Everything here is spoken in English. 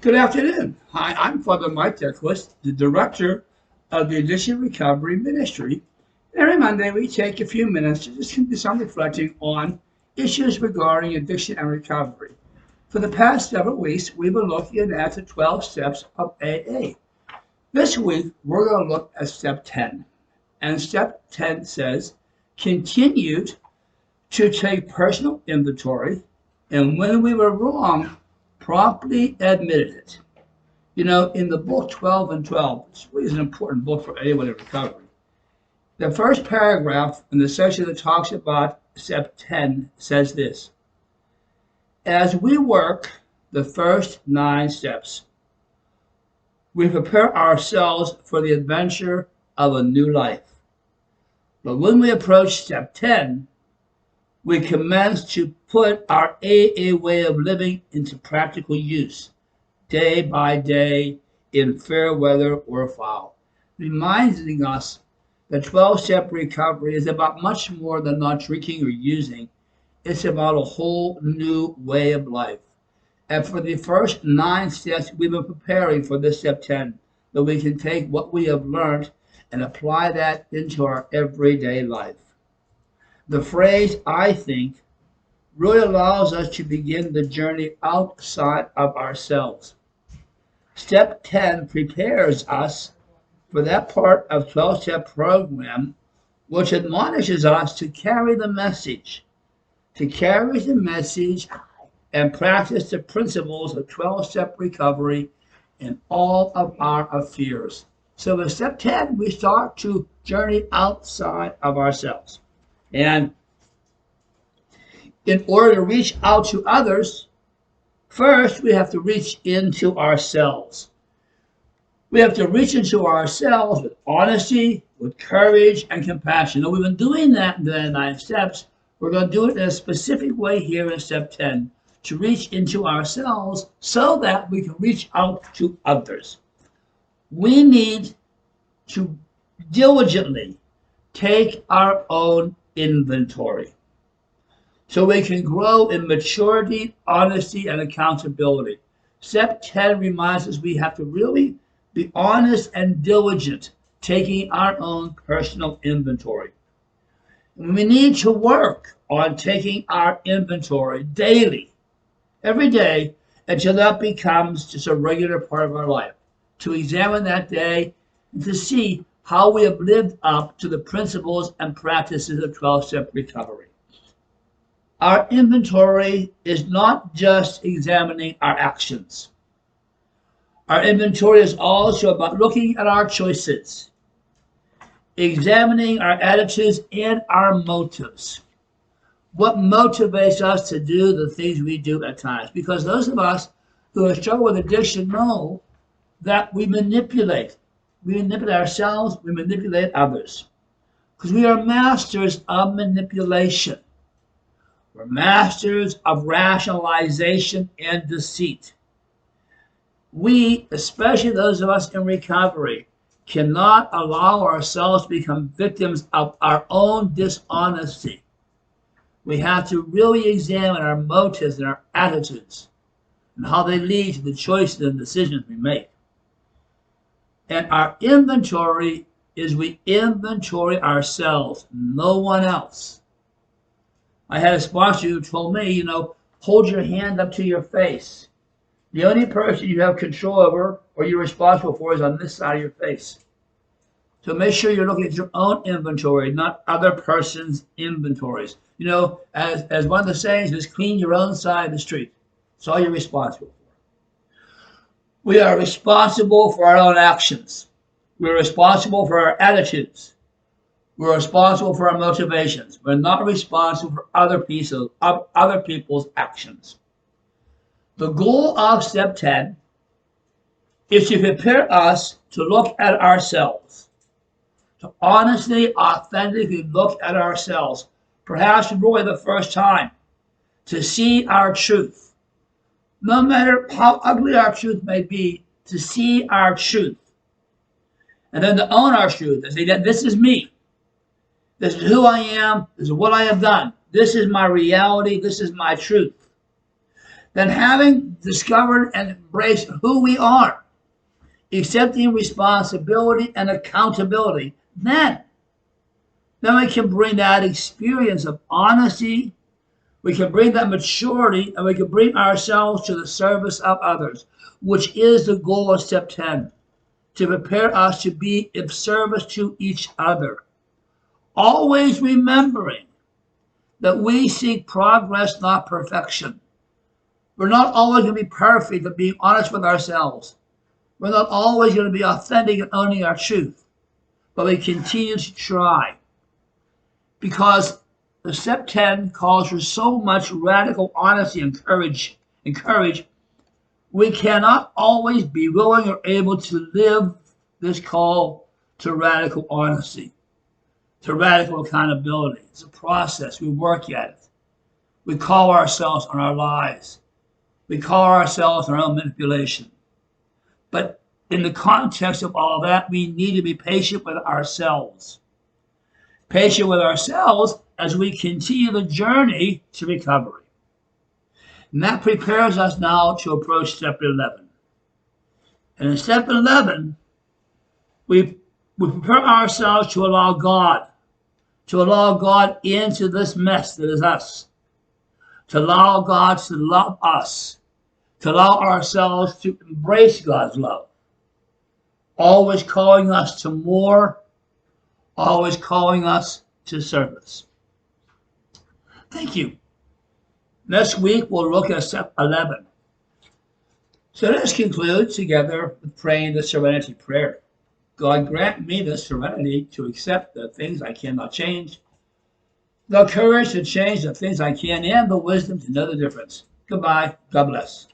Good afternoon. Hi, I'm Father Mike Decklist, the director of the Addiction Recovery Ministry. Every Monday, we take a few minutes to just do some reflecting on issues regarding addiction and recovery. For the past several weeks, we've been looking at the 12 steps of AA. This week, we're going to look at step 10. And step 10 says, continue to take personal inventory, and when we were wrong, promptly admitted it. You know, in the book 12 and 12, it's really an important book for anyone in recovery. The first paragraph in the section that talks about step 10 says this: as we work the first 9 steps, we prepare ourselves for the adventure of a new life. But when we approach step 10, we commence to put our AA way of living into practical use, day by day, in fair weather or foul, reminding us that 12-step recovery is about much more than not drinking or using. It's about a whole new way of life. And for the first 9 steps, we've been preparing for this step 10, that we can take what we have learned and apply that into our everyday life. The phrase, I think, really allows us to begin the journey outside of ourselves. Step 10 prepares us for that part of 12-step program which admonishes us to carry the message, and practice the principles of 12-step recovery in all of our affairs. So with step 10, we start to journey outside of ourselves. And in order to reach out to others, first we have to reach into ourselves. We have to reach into ourselves with honesty, with courage, and compassion. Now, we've been doing that in the 9 steps. We're going to do it in a specific way here in step 10, to reach into ourselves so that we can reach out to others. We need to diligently take our own inventory so we can grow in maturity, honesty, and accountability. Step 10 reminds us we have to really be honest and diligent, taking our own personal inventory. And we need to work on taking our inventory daily, every day, until that becomes just a regular part of our life, to examine that day and to see how we have lived up to the principles and practices of 12-step recovery. Our inventory is not just examining our actions. Our inventory is also about looking at our choices, examining our attitudes and our motives. What motivates us to do the things we do at times? Because those of us who have struggled with addiction know that we manipulate. We manipulate ourselves, we manipulate others. Because we are masters of manipulation. We're masters of rationalization and deceit. We, especially those of us in recovery, cannot allow ourselves to become victims of our own dishonesty. We have to really examine our motives and our attitudes and how they lead to the choices and decisions we make. And our inventory is we inventory ourselves, no one else. I had a sponsor who told me, hold your hand up to your face. The only person you have control over or you're responsible for is on this side of your face. So make sure you're looking at your own inventory, not other person's inventories. As one of the sayings is, clean your own side of the street. It's all you're responsible for. We are responsible for our own actions. We're responsible for our attitudes. We're responsible for our motivations. We're not responsible for other people's actions. The goal of step 10 is to prepare us to look at ourselves, to honestly, authentically look at ourselves, perhaps really the first time, to see our truth. No matter how ugly our truth may be, to see our truth. And then to own our truth and say that this is me. This is who I am. This is what I have done. This is my reality. This is my truth. Then having discovered and embraced who we are, accepting responsibility and accountability, then we can bring that experience of honesty, we can bring that maturity, and we can bring ourselves to the service of others, which is the goal of step 10, to prepare us to be of service to each other. Always remembering that we seek progress, not perfection. We're not always going to be perfect at being honest with ourselves. We're not always going to be authentic and owning our truth, but we continue to try. Because the step 10 calls for so much radical honesty and courage. We cannot always be willing or able to live this call to radical honesty, to radical accountability. It's a process. We work at it. We call ourselves on our lies. We call ourselves on our own manipulation. But in the context of all that, we need to be patient with ourselves. Patient with ourselves as we continue the journey to recovery. And that prepares us now to approach step 11. And in step 11, we prepare ourselves to allow God into this mess that is us, to allow God to love us, to allow ourselves to embrace God's love, always calling us to more, always calling us to service. Thank you. Next week, we'll look at step 11. So let's conclude together with praying the serenity prayer. God, grant me the serenity to accept the things I cannot change, the courage to change the things I can, and the wisdom to know the difference. Goodbye. God bless.